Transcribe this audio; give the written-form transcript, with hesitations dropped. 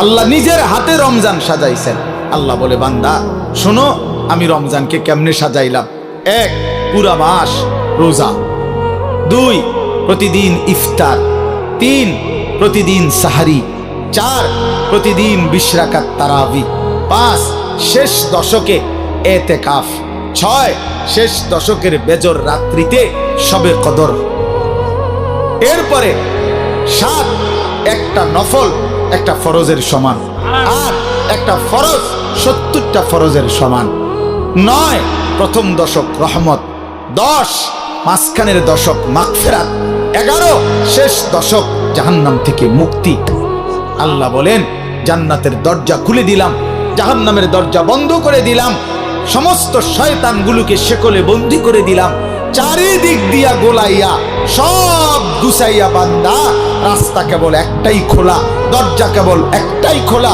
আল্লাহ নিজের হাতে রমজান সাজাইছেন। আল্লাহ বলে, বান্দা শোনো আমি রমজানকে কেমনে সাজাইলাম। 1, পুরা মাস রোজা। 2, প্রতিদিন ইফতার। 3, প্রতিদিন সাহারি। 4, প্রতিদিন 20 রাকাত তারাবি। 5, শেষ দশকে এতেকাফ। 6, শেষ দশকের বেজর রাত্রিতে শবে কদর। এরপরে 7, একটা নফল একটা ফরজের সমান। 8, একটা ফরজ 70টা ফরজের সমান। 9, প্রথম দশক রহমত। 10, মাঝখানের দশক মাগফিরাত। 11, শেষ দশক জাহান্নাম থেকে মুক্তি। আল্লাহ বলেন, জান্নাতের দরজা খুলে দিলাম, জাহান্নামের দরজা বন্ধ করে দিলাম, সমস্ত শয়তানগুলোকে শেকলে বন্দী করে দিলাম, চারিদিক দিয়া গোলাইয়া সব গুছাইয়া বান্দা রাস্তা কেবল একটাই খোলা, দরজা কেবল একটাই খোলা।